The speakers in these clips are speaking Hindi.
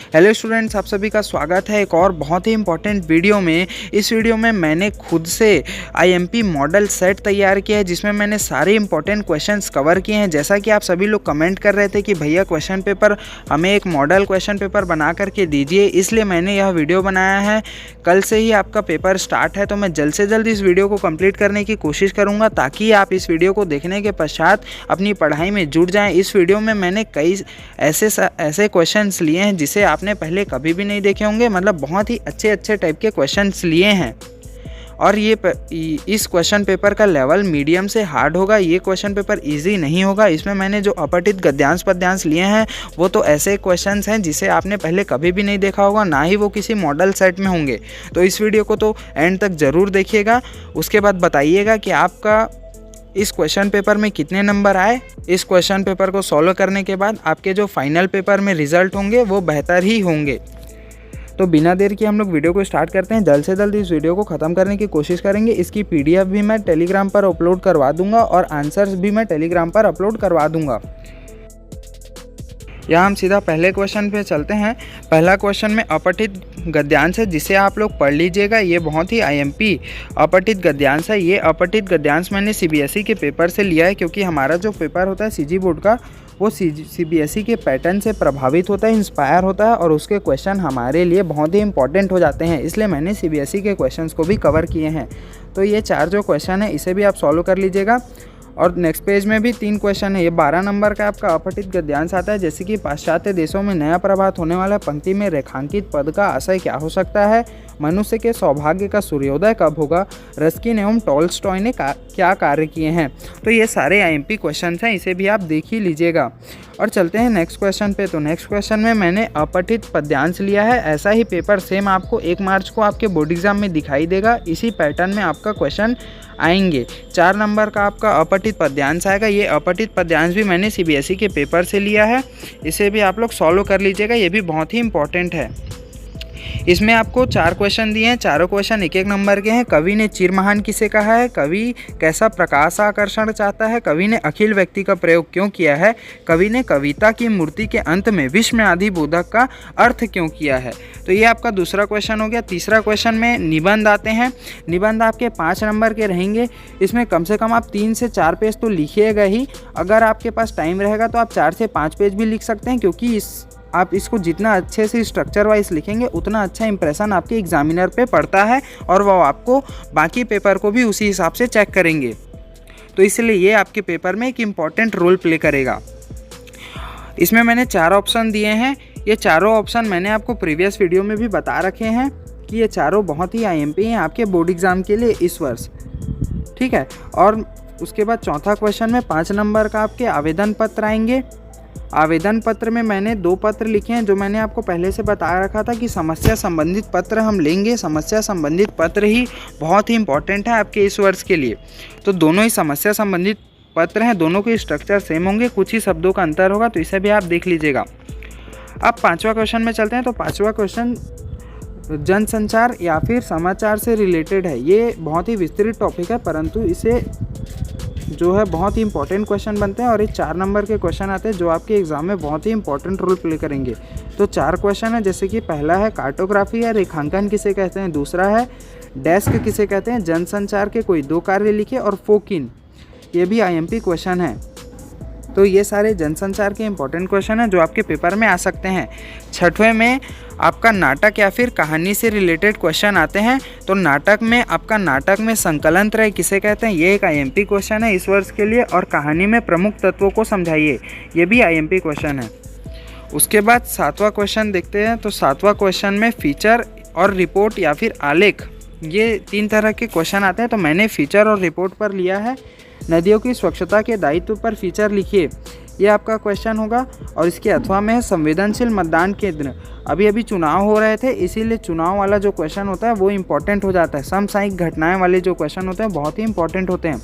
हेलो स्टूडेंट्स, आप सभी का स्वागत है एक और बहुत ही इंपॉर्टेंट वीडियो में। इस वीडियो में मैंने खुद से आईएमपी मॉडल सेट तैयार किया है जिसमें मैंने सारे इंपॉर्टेंट क्वेश्चंस कवर किए हैं। जैसा कि आप सभी लोग कमेंट कर रहे थे कि भैया क्वेश्चन पेपर हमें एक मॉडल क्वेश्चन पेपर बना करके दीजिए, इसलिए मैंने यह वीडियो बनाया है। कल से ही आपका पेपर स्टार्ट है तो मैं जल्द से जल्द इस वीडियो को कंप्लीट करने की कोशिश करूँगा ताकि आप इस वीडियो को देखने के पश्चात अपनी पढ़ाई में जुट जाएँ। इस वीडियो में मैंने कई ऐसे क्वेश्चंस लिए हैं जिसे आपने पहले कभी भी नहीं देखे होंगे, मतलब बहुत ही अच्छे टाइप के क्वेश्चंस लिए हैं। और इस क्वेश्चन पेपर का लेवल मीडियम से हार्ड होगा। ये क्वेश्चन पेपर इजी नहीं होगा। इसमें मैंने जो अपठित गद्यांश पद्यांश लिए हैं वो तो ऐसे क्वेश्चंस हैं जिसे आपने पहले कभी भी नहीं देखा होगा, ना ही वो किसी मॉडल सेट में होंगे। तो इस वीडियो को तो एंड तक ज़रूर देखिएगा। उसके बाद बताइएगा कि आपका इस क्वेश्चन पेपर में कितने नंबर आए। इस क्वेश्चन पेपर को सॉल्व करने के बाद आपके जो फाइनल पेपर में रिजल्ट होंगे वो बेहतर ही होंगे। तो बिना देर के हम लोग वीडियो को स्टार्ट करते हैं। जल्द से जल्द इस वीडियो को ख़त्म करने की कोशिश करेंगे। इसकी पीडीएफ भी मैं टेलीग्राम पर अपलोड करवा दूंगा और आंसर्स भी मैं टेलीग्राम पर अपलोड करवा दूंगा। यहाँ हम सीधा पहले क्वेश्चन पे चलते हैं। पहला क्वेश्चन में अपठित गद्यांश है जिसे आप लोग पढ़ लीजिएगा। ये बहुत ही आईएमपी अपठित गद्यांश है। ये अपठित गद्यांश मैंने सीबीएसई के पेपर से लिया है क्योंकि हमारा जो पेपर होता है सीजी बोर्ड का वो सीबीएसई के पैटर्न से प्रभावित होता है, इंस्पायर होता है और उसके क्वेश्चन हमारे लिए बहुत ही इंपॉर्टेंट हो जाते हैं। इसलिए मैंने सीबीएसई के क्वेश्चंस को भी कवर किए हैं। तो ये 4 जो क्वेश्चन है इसे भी आप सॉल्व कर लीजिएगा। और नेक्स्ट पेज में भी 3 क्वेश्चन है। ये 12 नंबर का आपका अपठित गद्यांश आता है, जैसे कि पाश्चात्य देशों में नया प्रभात होने वाला पंक्ति में रेखांकित पद का आशय क्या हो सकता है। मनुष्य के सौभाग्य का सूर्योदय कब होगा। रस्किन एवं टॉल्स्टॉय ने क्या कार्य किए हैं। तो ये सारे आईएमपी क्वेश्चन हैं, इसे भी आप देख ही लीजिएगा। और चलते हैं नेक्स्ट क्वेश्चन पे। तो नेक्स्ट क्वेश्चन में मैंने अपठित पद्यांश लिया है। ऐसा ही पेपर सेम आपको 1 मार्च को आपके बोर्ड एग्जाम में दिखाई देगा। इसी पैटर्न में आपका क्वेश्चन आएंगे। 4 नंबर का आपका अपठित पद्यांश आएगा। ये अपठित पद्यांश भी मैंने सीबीएसई के पेपर से लिया है। इसे भी आप लोग सॉल्व कर लीजिएगा। ये भी बहुत ही इंपॉर्टेंट है। इसमें आपको 4 क्वेश्चन दिए हैं। चारों क्वेश्चन 1-1 नंबर के हैं। कवि ने चिर महान किसे कहा है। कवि कैसा प्रकाश आकर्षण चाहता है। कवि ने अखिल व्यक्ति का प्रयोग क्यों किया है। कवि ने कविता की मूर्ति के अंत में विस्मय आदि बोधक का अर्थ क्यों किया है। तो ये आपका दूसरा क्वेश्चन हो गया। तीसरा क्वेश्चन में निबंध आते हैं। निबंध आपके 5 नंबर के रहेंगे। इसमें कम से कम आप 3 से 4 पेज तो लिखिएगा ही। अगर आपके पास टाइम रहेगा तो आप 4 से 5 पेज भी लिख सकते हैं, क्योंकि आप इसको जितना अच्छे से स्ट्रक्चर वाइज लिखेंगे उतना अच्छा इंप्रेशन आपके एग्जामिनर पे पड़ता है और वो आपको बाकी पेपर को भी उसी हिसाब से चेक करेंगे। तो इसलिए ये आपके पेपर में एक इम्पॉर्टेंट रोल प्ले करेगा। इसमें मैंने 4 ऑप्शन दिए हैं। ये चारों ऑप्शन मैंने आपको प्रीवियस वीडियो में भी बता रखे हैं कि ये चारों बहुत ही आईएमपी हैं आपके बोर्ड एग्ज़ाम के लिए इस वर्ष, ठीक है। और उसके बाद चौथा क्वेश्चन में 5 नंबर का आपके आवेदन पत्र आएंगे। आवेदन पत्र में मैंने 2 पत्र लिखे हैं, जो मैंने आपको पहले से बता रखा था कि समस्या संबंधित पत्र हम लेंगे। समस्या संबंधित पत्र ही बहुत ही इंपॉर्टेंट है आपके इस वर्ष के लिए। तो दोनों ही समस्या संबंधित पत्र हैं, दोनों के स्ट्रक्चर सेम होंगे, कुछ ही शब्दों का अंतर होगा, तो इसे भी आप देख लीजिएगा। अब 5वां क्वेश्चन में चलते हैं। तो 5वां क्वेश्चन जनसंचार या फिर समाचार से रिलेटेड है। ये बहुत ही विस्तृत टॉपिक है, परंतु इसे जो है बहुत ही इंपॉर्टेंट क्वेश्चन बनते हैं और ये 4 नंबर के क्वेश्चन आते हैं जो आपके एग्जाम में बहुत ही इंपॉर्टेंट रोल प्ले करेंगे। तो 4 क्वेश्चन है, जैसे कि पहला है कार्टोग्राफी या रेखांकन किसे कहते हैं। दूसरा है डेस्क किसे कहते हैं। जनसंचार के कोई 2 कार्य लिखे। और फोकिन, ये भी आईएमपी क्वेश्चन है। तो ये सारे जनसंचार के इंपॉर्टेंट क्वेश्चन हैं जो आपके पेपर में आ सकते हैं। 6वें में आपका नाटक या फिर कहानी से रिलेटेड क्वेश्चन आते हैं। तो नाटक में आपका नाटक में संकलन त्रय किसे कहते हैं, ये एक आईएमपी क्वेश्चन है इस वर्ष के लिए। और कहानी में प्रमुख तत्वों को समझाइए, ये भी आईएमपी क्वेश्चन है। उसके बाद 7वां क्वेश्चन देखते हैं। तो 7वां क्वेश्चन में फीचर और रिपोर्ट या फिर आलेख, ये 3 तरह के क्वेश्चन आते हैं। तो मैंने फीचर और रिपोर्ट पर लिया है। नदियों की स्वच्छता के दायित्व पर फीचर लिखिए, ये आपका क्वेश्चन होगा। और इसके अथवा में है संवेदनशील मतदान केंद्र। अभी चुनाव हो रहे थे, इसीलिए चुनाव वाला जो क्वेश्चन होता है वो इम्पॉर्टेंट हो जाता है। समसामयिक घटनाएं वाले जो क्वेश्चन होते हैं बहुत ही इंपॉर्टेंट होते हैं।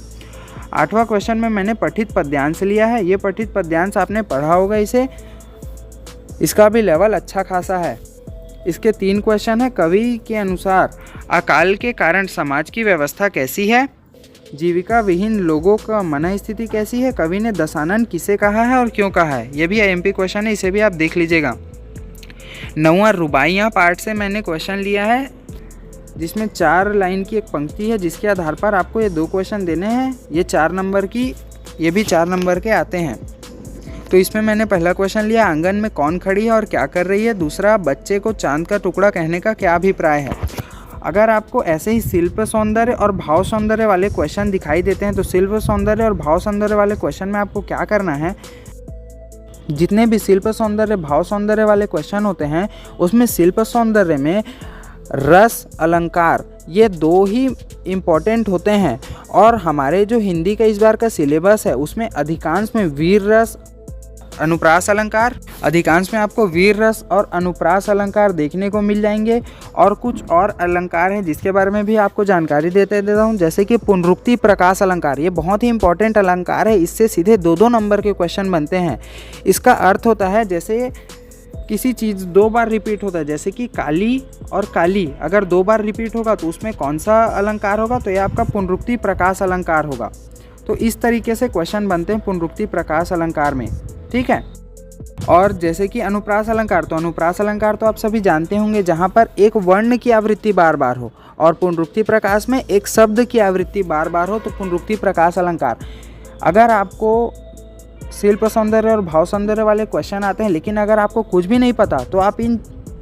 8वां क्वेश्चन में मैंने पठित पद्यांश लिया है। ये पठित पद्यांश आपने पढ़ा होगा इसे, इसका भी लेवल अच्छा खासा है। इसके 3 क्वेश्चन है। कवि के अनुसार अकाल के कारण समाज की व्यवस्था कैसी है। जीविका विहीन लोगों का मन स्थिति कैसी है। कवि ने दशानन किसे कहा है और क्यों कहा है। यह भी आईएमपी क्वेश्चन है, इसे भी आप देख लीजिएगा। 9वां रुबाइयाँ पार्ट से मैंने क्वेश्चन लिया है, जिसमें 4 लाइन की एक पंक्ति है, जिसके आधार पर आपको ये 2 क्वेश्चन देने हैं। ये 4 नंबर की, ये भी 4 नंबर के आते हैं। तो इसमें मैंने पहला क्वेश्चन लिया, आंगन में कौन खड़ी है और क्या कर रही है। दूसरा, बच्चे को चांद का टुकड़ा कहने का क्या अभिप्राय है। अगर आपको ऐसे ही शिल्प सौंदर्य और भाव सौंदर्य वाले क्वेश्चन दिखाई देते हैं, तो शिल्प सौंदर्य और भाव सौंदर्य वाले क्वेश्चन में आपको क्या करना है, जितने भी शिल्प सौंदर्य भाव सौंदर्य वाले क्वेश्चन होते हैं, उसमें शिल्प सौंदर्य में रस अलंकार ये 2 ही इम्पॉर्टेंट होते हैं। और हमारे जो हिंदी का इस बार का सिलेबस है, उसमें अधिकांश में वीर रस अनुप्रास अलंकार, अधिकांश में आपको वीर रस और अनुप्रास अलंकार देखने को मिल जाएंगे। और कुछ और अलंकार हैं जिसके बारे में भी आपको जानकारी देता हूँ, जैसे कि पुनरुक्ति प्रकाश अलंकार। ये बहुत ही इंपॉर्टेंट अलंकार है, इससे सीधे 2-2 नंबर के क्वेश्चन बनते हैं। इसका अर्थ होता है जैसे किसी चीज़ 2 बार रिपीट होता है, जैसे कि काली और काली अगर 2 बार रिपीट होगा तो उसमें कौन सा अलंकार होगा, तो ये आपका पुनरुक्ति प्रकाश अलंकार होगा। तो इस तरीके से क्वेश्चन बनते हैं पुनरुक्ति प्रकाश अलंकार में, ठीक है। और जैसे कि अनुप्रास अलंकार, तो अनुप्रास अलंकार तो आप सभी जानते होंगे, जहाँ पर एक वर्ण की आवृत्ति बार बार हो, और पुनरुक्ति प्रकाश में एक शब्द की आवृत्ति बार बार हो, तो पुनरुक्ति प्रकाश अलंकार। अगर आपको शिल्प सौंदर्य और भाव सौंदर्य वाले क्वेश्चन आते हैं, लेकिन अगर आपको कुछ भी नहीं पता, तो आप इन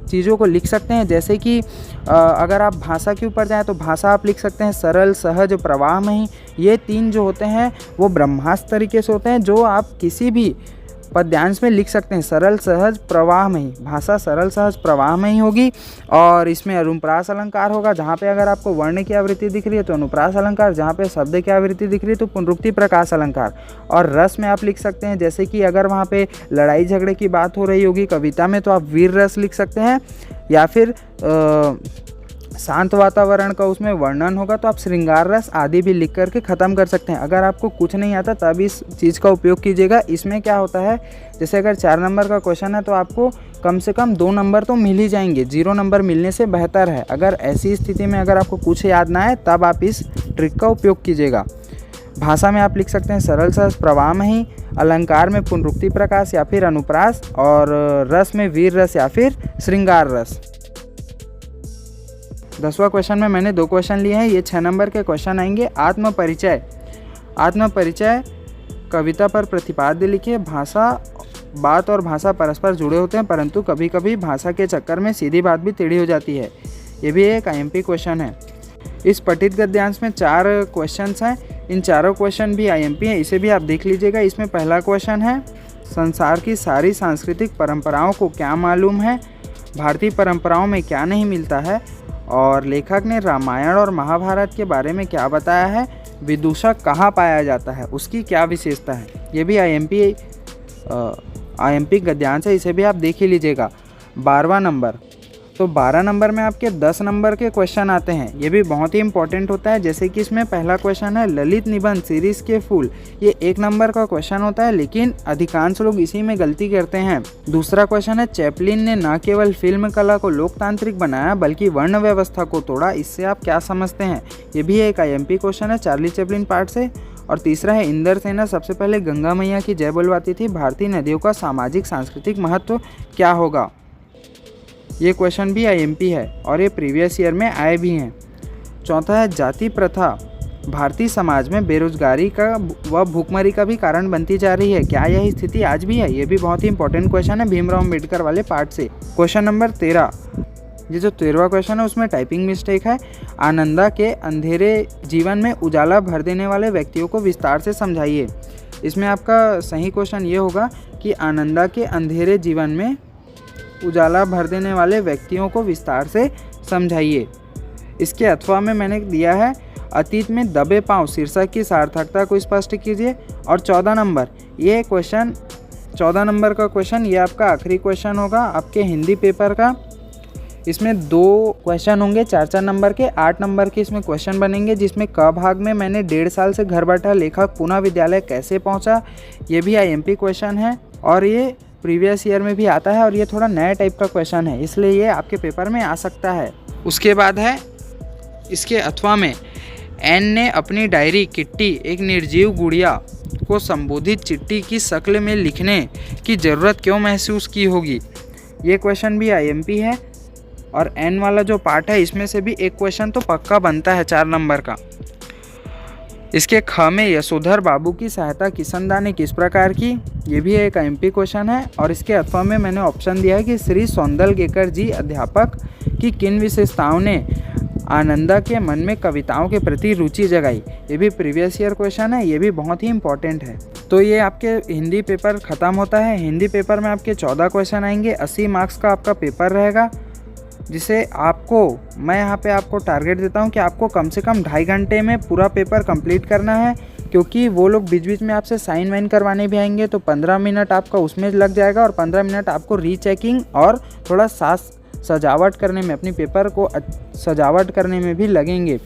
चीज़ों को लिख सकते हैं। जैसे कि अगर आप भाषा के ऊपर जाएं, तो भाषा आप लिख सकते हैं सरल, सहज, प्रवाहमयी। ये 3 जो होते हैं वो ब्रह्मास्त्र तरीके से होते हैं, जो आप किसी भी पद्यांश में लिख सकते हैं। सरल, सहज, प्रवाहमयी, भाषा सरल, सहज, प्रवाहमयी होगी। और इसमें अनुप्रास अलंकार होगा, जहाँ पे अगर आपको वर्ण की आवृत्ति दिख रही है तो अनुप्रास अलंकार, जहाँ पे शब्द की आवृत्ति दिख रही है तो पुनरुक्ति प्रकाश अलंकार। और रस में आप लिख सकते हैं, जैसे कि अगर वहाँ पे लड़ाई झगड़े की बात हो रही होगी कविता में, तो आप वीर रस लिख सकते हैं। या फिर शांत वातावरण का उसमें वर्णन होगा तो आप श्रृंगार रस आदि भी लिख करके ख़त्म कर सकते हैं। अगर आपको कुछ नहीं आता तब इस चीज़ का उपयोग कीजिएगा। इसमें क्या होता है, जैसे अगर 4 नंबर का क्वेश्चन है तो आपको कम से कम 2 नंबर तो मिल ही जाएंगे, 0 नंबर मिलने से बेहतर है। अगर ऐसी स्थिति में अगर आपको कुछ याद ना आए तब आप इस ट्रिक का उपयोग कीजिएगा। भाषा में आप लिख सकते हैं सरल, सहज, प्रवाहमयी। अलंकार में पुनरुक्ति प्रकाश या फिर अनुप्रास। और रस में वीर रस या फिर श्रृंगार रस। 10वां क्वेश्चन में मैंने 2 क्वेश्चन लिए हैं, ये 6 नंबर के क्वेश्चन आएंगे। आत्मपरिचय, आत्मपरिचय कविता पर प्रतिपाद्य लिखिए। भाषा, बात और भाषा परस्पर जुड़े होते हैं, परंतु कभी कभी भाषा के चक्कर में सीधी बात भी टेढ़ी हो जाती है। ये भी एक IMP क्वेश्चन है। इस पठित गद्यांश में 4 क्वेश्चंस हैं, इन चारों क्वेश्चन भी IMP हैं, इसे भी आप देख लीजिएगा। इसमें पहला क्वेश्चन है, संसार की सारी सांस्कृतिक परंपराओं को क्या मालूम है, भारतीय परंपराओं में क्या नहीं मिलता है, और लेखक ने रामायण और महाभारत के बारे में क्या बताया है, विदूषक कहाँ पाया जाता है, उसकी क्या विशेषता है। ये भी IMP गद्यांश है, इसे भी आप देख ही लीजिएगा। 12वां नंबर, तो 12 नंबर में आपके 10 नंबर के क्वेश्चन आते हैं, ये भी बहुत ही इंपॉर्टेंट होता है। जैसे कि इसमें पहला क्वेश्चन है ललित निबंध सीरीज के फूल, ये 1 नंबर का क्वेश्चन होता है, लेकिन अधिकांश लोग इसी में गलती करते हैं। दूसरा क्वेश्चन है चैपलिन ने न केवल फिल्म कला को लोकतांत्रिक बनाया बल्कि वर्ण व्यवस्था को तोड़ा, इससे आप क्या समझते हैं। ये भी एक IMP क्वेश्चन है चार्ली चैपलिन पार्ट से। और तीसरा है इंदर सेना सबसे पहले गंगा मैया की जय बुलवाती थी, भारतीय नदियों का सामाजिक सांस्कृतिक महत्व क्या होगा। ये क्वेश्चन भी IMP है और ये प्रीवियस ईयर में आए भी हैं। चौथा है जाति प्रथा भारतीय समाज में बेरोजगारी का व भूखमरी का भी कारण बनती जा रही है, क्या यह स्थिति आज भी है। ये भी बहुत ही इंपॉर्टेंट क्वेश्चन है भीमराव अम्बेडकर वाले पार्ट से। क्वेश्चन नंबर 13, ये जो 13वां क्वेश्चन है उसमें टाइपिंग मिस्टेक है। आनंदा के अंधेरे जीवन में उजाला भर देने वाले व्यक्तियों को विस्तार से समझाइए। इसमें आपका सही क्वेश्चन ये होगा कि आनंदा के अंधेरे जीवन में उजाला भर देने वाले व्यक्तियों को विस्तार से समझाइए। इसके अथवा में मैंने दिया है अतीत में दबे पांव शीर्षक की सार्थकता को स्पष्ट कीजिए। और 14 नंबर, ये क्वेश्चन 14 नंबर का क्वेश्चन ये आपका आखिरी क्वेश्चन होगा आपके हिंदी पेपर का। इसमें 2 क्वेश्चन होंगे 4-4 नंबर के, 8 नंबर के इसमें क्वेश्चन बनेंगे, जिसमें क भाग में मैंने 1.5 साल से घर बैठा लेखक पुनः विद्यालय कैसे पहुंचा, ये भी IMP क्वेश्चन है और ये प्रीवियस ईयर में भी आता है और ये थोड़ा नया टाइप का क्वेश्चन है, इसलिए ये आपके पेपर में आ सकता है। उसके बाद है इसके अथवा में एन ने अपनी डायरी किट्टी एक निर्जीव गुड़िया को संबोधित चिट्ठी की शक्ल में लिखने की ज़रूरत क्यों महसूस की होगी। ये क्वेश्चन भी IMP है। और N वाला जो पार्ट है इसमें से भी एक क्वेश्चन तो पक्का बनता है 4 नंबर का। इसके ख में यशोधर बाबू की सहायता किशनदा ने किस प्रकार की, ये भी एक IMP क्वेश्चन है। और इसके अथवा में मैंने ऑप्शन दिया है कि श्री सौंदलगेकर जी अध्यापक की किन विशेषताओं ने आनंदा के मन में कविताओं के प्रति रुचि जगाई, ये भी प्रीवियस ईयर क्वेश्चन है, ये भी बहुत ही इंपॉर्टेंट है। तो ये आपके हिंदी पेपर ख़त्म होता है। हिंदी पेपर में आपके 14 क्वेश्चन आएंगे, 80 मार्क्स का आपका पेपर रहेगा, जिसे आपको मैं यहाँ पे आपको टारगेट देता हूँ कि आपको कम से कम 2.5 घंटे में पूरा पेपर कंप्लीट करना है। क्योंकि वो लोग बीच बीच में आपसे साइन वाइन करवाने भी आएंगे, तो 15 मिनट आपका उसमें लग जाएगा और 15 मिनट आपको रीचेकिंग और थोड़ा सजावट करने में, अपनी पेपर को सजावट करने में भी लगेंगे।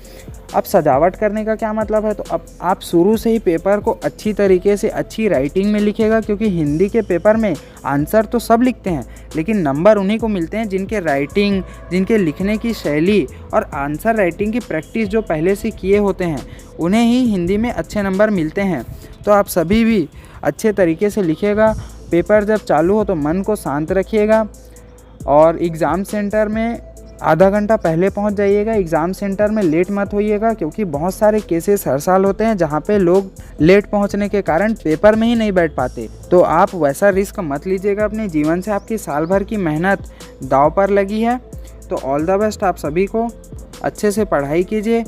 अब सजावट करने का क्या मतलब है, तो अब आप शुरू से ही पेपर को अच्छी तरीके से अच्छी राइटिंग में लिखेगा। क्योंकि हिंदी के पेपर में आंसर तो सब लिखते हैं, लेकिन नंबर उन्हीं को मिलते हैं जिनके राइटिंग, जिनके लिखने की शैली और आंसर राइटिंग की प्रैक्टिस जो पहले से किए होते हैं, उन्हें ही हिंदी में अच्छे नंबर मिलते हैं। तो आप सभी भी अच्छे तरीके से लिखिएगा। पेपर जब चालू हो तो मन को शांत रखिएगा और एग्ज़ाम सेंटर में आधा घंटा पहले पहुंच जाइएगा। एग्ज़ाम सेंटर में लेट मत होइएगा, क्योंकि बहुत सारे केसेस हर साल होते हैं जहां पे लोग लेट पहुंचने के कारण पेपर में ही नहीं बैठ पाते। तो आप वैसा रिस्क मत लीजिएगा अपने जीवन से। आपकी साल भर की मेहनत दांव पर लगी है। तो ऑल द बेस्ट आप सभी को। अच्छे से पढ़ाई कीजिए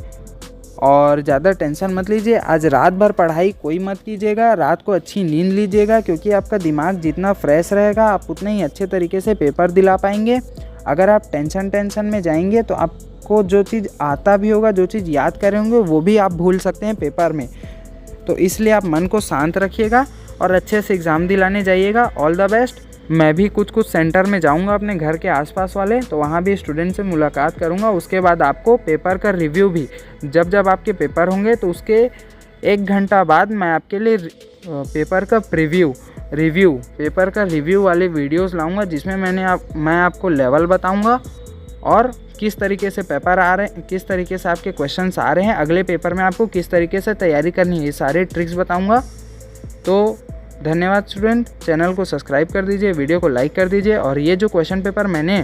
और ज़्यादा टेंशन मत लीजिए। आज रात भर पढ़ाई कोई मत कीजिएगा, रात को अच्छी नींद लीजिएगा, क्योंकि आपका दिमाग जितना फ्रेश रहेगा आप उतने ही अच्छे तरीके से पेपर दिला पाएंगे। अगर आप टेंशन में जाएंगे तो आपको जो चीज़ आता भी होगा, जो चीज़ याद कर रहे होंगे, वो भी आप भूल सकते हैं पेपर में। तो इसलिए आप मन को शांत रखिएगा और अच्छे से एग्ज़ाम दिलाने जाइएगा। All the best. मैं भी कुछ सेंटर में जाऊंगा अपने घर के आसपास वाले, तो वहाँ भी स्टूडेंट से मुलाकात करूंगा। उसके बाद आपको पेपर का रिव्यू भी, जब आपके पेपर होंगे तो उसके 1 घंटा बाद मैं आपके लिए पेपर का पेपर का रिव्यू वाले वीडियोस लाऊंगा, जिसमें मैं आपको लेवल बताऊंगा और किस तरीके से पेपर आ रहे हैं, किस तरीके से आपके क्वेश्चंस आ रहे हैं, अगले पेपर में आपको किस तरीके से तैयारी करनी है, ये सारे ट्रिक्स बताऊँगा। तो धन्यवाद स्टूडेंट। चैनल को सब्सक्राइब कर दीजिए, वीडियो को लाइक कर दीजिए। और ये जो क्वेश्चन पेपर मैंने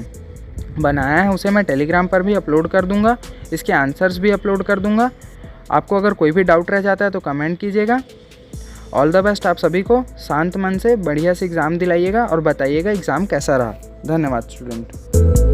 बनाया है उसे मैं टेलीग्राम पर भी अपलोड कर दूंगा, इसके आंसर्स भी अपलोड कर दूंगा। आपको अगर कोई भी डाउट रह जाता है तो कमेंट कीजिएगा। ऑल द बेस्ट आप सभी को। शांत मन से बढ़िया से एग्ज़ाम दिलाइएगा और बताइएगा एग्ज़ाम कैसा रहा। धन्यवाद स्टूडेंट।